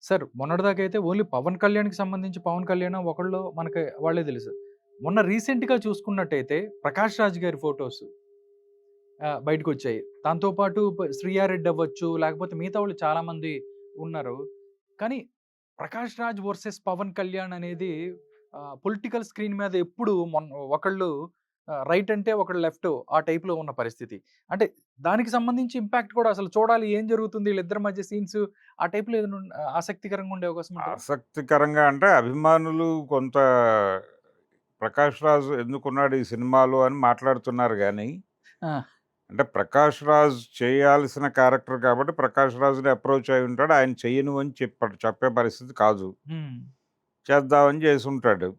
Sir మొన్నటిదాకా అయితే only Pawan కళ్యాణ్‌కి సంబంధించి పవన్ కళ్యాణ్ ఒకళ్ళు మనకి వాళ్ళే తెలుసు. మొన్న రీసెంట్‌గా చూసుకున్నట్టయితే 'ప్రకాష్ రాజ్' గారి ఫోటోస్ బయటకొచ్చాయి. దాంతో పాటు 'శ్రీయారెడ్డి' అవ్వచ్చు, లేకపోతే మిగతా వాళ్ళు చాలామంది ఉన్నారు. కానీ 'ప్రకాష్ రాజ్' వర్సెస్ 'పవన్ కళ్యాణ్' అనేది పొలిటికల్ స్క్రీన్ మీద ఎప్పుడు ఒకళ్ళు రైట్ అంటే ఒకళ్ళు లెఫ్ట్ ఆ టైప్‌లో ఉన్న పరిస్థితి. అంటే దానికి సంబంధించి ఇంపాక్ట్ కూడా అసలు చూడాలి ఏం జరుగుతుంది వీళ్ళిద్దరి మధ్య సీన్స్ ఆ టైప్‌లో ఏదైనా ఆసక్తికరంగా ఉండే అవకాశం ఉంటదా? ఆసక్తికరంగా అంటే అభిమానులు కొంత 'ప్రకాష్ రాజ్' ఎందుకున్నాడు ఈ సినిమాలో అని మాట్లాడుతున్నారు గానీ, ఆ! అంటే 'ప్రకాష్ రాజ్' చేయాల్సిన క్యారెక్టర్ కాబట్టి 'ప్రకాష్ రాజ్‌ని' అప్రోచ్ అయ్యి ఉంటాడు. ఆయన చెయ్యను అని చెప్పే పరిస్థితి కాదు. హ్మ్. చేద్దామని చేసుంటాడు.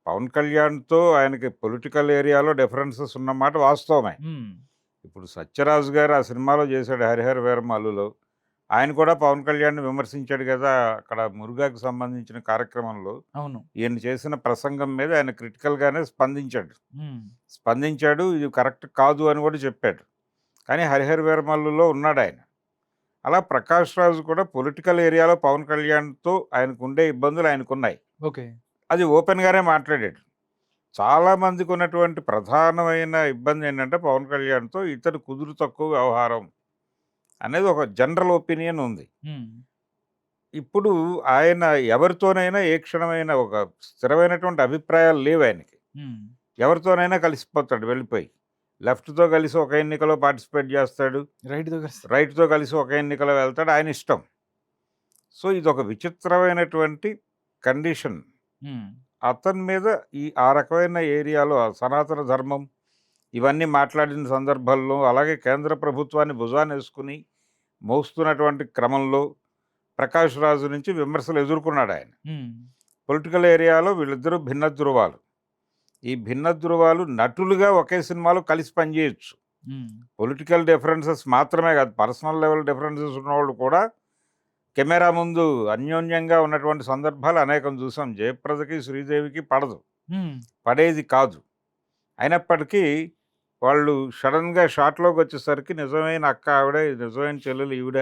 'పవన్ కళ్యాణ్‌తో' ఆయనకి పొలిటికల్ ఏరియాలో డిఫరెన్సెస్ ఉన్నమాట వాస్తవమే. హ్మ్. ఇప్పుడు 'సత్యరాజ్' గారు ఆ సినిమాలో చేశాడు 'హరిహర వీరమల్లులో'. ఆయన కూడా పవన్ కళ్యాణ్‌ని విమర్శించాడు గదా! అక్కడ మురుగాకి సంబంధించిన కార్యక్రమంలో. అవును. ఈయన చేసిన ప్రసంగం మీద ఆయన క్రిటికల్‌గానే స్పందించాడు. హ్మ్. స్పందించాడు. ఇది కరెక్ట్ కాదు అని కూడా చెప్పాడు. కానీ 'హరిహర వీరమల్లులో' ఉన్నాడాయన. అలా 'ప్రకాష్ రాజ్' కూడా పొలిటికల్ ఏరియాలో పవన్ కళ్యాణ్‌తో ఆయనకుండే ఇబ్బందులు ఆయనకున్నాయి. ఓకే. అది ఓపెన్‌గానే మాట్లాడాడు. చాలా మందికున్నటువంటి ప్రధానమైన ఇబ్బందేంటంటే పవన్ కళ్యాణ్‌తో ఇతను కుదురు తక్కువ వ్యవహారం అనేది ఒక జనరల్ ఒపీనియన్ ఉంది. హ్మ్. ఇప్పుడు ఆయన ఎవరితోనైనా ఏ క్షణమైనా ఒక స్థిరమైనటువంటి అభిప్రాయాలు లేవాయనకి. హ్మ్. ఎవరితోనైనా కలిసిపోతాడు వెళ్ళిపోయి. లెఫ్ట్‌తో కలిసి ఒక ఎన్నికలో పార్టిసిపేట్ జేస్తాడు. రైట్‌తో కలిసి రైట్‌తో కలిసి ఒక ఎన్నికలో వెళ్తాడు. ఆయనిష్టం. సో, ఇదొక విచిత్రమైనటువంటి కండిషన్. హ్మ్. అతని మీద ఆ రకమైన ఏరియాలో ఆ సనాతన ధర్మం ఇవన్నీ మాట్లాడిన సందర్భాల్లో, అలాగే కేంద్ర ప్రభుత్వాన్ని భుజానేసుకుని మోస్తున్నటువంటి క్రమంలో 'ప్రకాష్ రాజు' నుంచి విమర్శలు ఎదుర్కొన్నాడాయన. హ్మ్. పొలిటికల్ ఏరియాలో వీళ్ళిద్దరూ భిన్న ధృవాలు. ఈ భిన్న ధృవాలు నటులుగా ఒకే సినిమాలో కలిసి పనిచేయొచ్చు. హ్మ్. పొలిటికల్ డిఫరెన్సెస్ మాత్రమే కాదు, పర్సనల్ లెవెల్ డిఫరెన్సెస్ ఉన్నవాళ్ళు కూడా కెమెరా ముందు అన్యోన్యంగా ఉన్నటువంటి సందర్భాలు అనేకం చూసాం. 'జయప్రదకి', 'శ్రీదేవికి' పడదు. హ్మ్. పడేది కాదు. అయినప్పటికీ వాళ్ళు సడెన్‌గా షాట్‌లోకొచ్చేసరికి నిజమైన అక్క ఆవిడే, నిజమైన చెల్లెలు ఈవిడ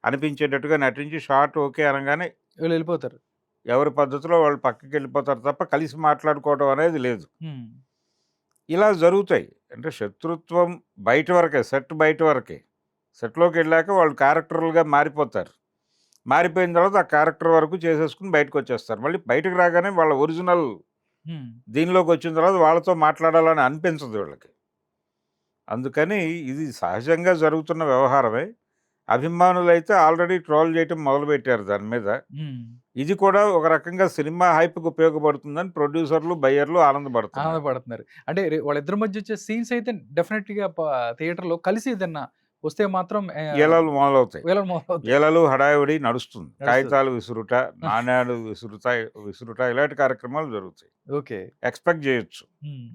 అనిపించేటట్టుగా నటించి షాట్ ఓకే అనంగానే వీళ్ళెళ్ళిపోతారు. ఎవరి పద్ధతిలో వాళ్ళు పక్కకెళ్ళిపోతారు తప్ప కలిసి మాట్లాడుకోవడం అనేది లేదు. హ్మ్. ఇలా జరుగుతాయి. అంటే శత్రుత్వం బయట వరకే, సెట్ బయట వరకే. సెట్‌లోకెళ్ళాక వాళ్ళు క్యారెక్టర్‌లుగా మారిపోతారు. మారిపోయిన తర్వాత ఆ క్యారెక్టర్ వరకు చేసేసుకొని బయటకొచ్చేస్తారు. మళ్ళీ బయటకి రాగానే వాళ్ళ ఒరిజినల్ హ్మ్. దీనిలోకొచ్చిన తర్వాత వాళ్ళతో మాట్లాడాలని అనిపించదు వీళ్ళకి. అందుకని ఇది సహజంగా జరుగుతున్న వ్యవహారమే. అభిమానులైతే ఆల్రెడీ ట్రోల్ చేయటం మొదలుపెట్టారు దాని మీద. హ్మ్. ఇది కూడా ఒక రకంగా సినిమా హైప్‌కి ఉపయోగపడుతుందని ప్రొడ్యూసర్లు, బయ్యర్లు ఆనందపడుతున్నారు. ఆనందపడుతున్నారు. అంటే వాళ్ళిద్దరి మధ్య వచ్చే సీన్స్ అయితే డెఫినెట్‌గా థియేటర్‌లో కలిసి ఏదన్నా వస్తే మాత్రం ఈలలు మొదలవుతాయి. వేలం మొదలవుతాయి. ఈలలు, హడావిడి నడుస్తుంది. నడుస్తది. కాగితాలు విసురుట, నాణేలు విసురుట ఇలాంటి కార్యక్రమాలు జరుగుతాయి. ఓకే. ఎక్స్‌పెక్ట్ జేయొచ్చు. హ్మ్.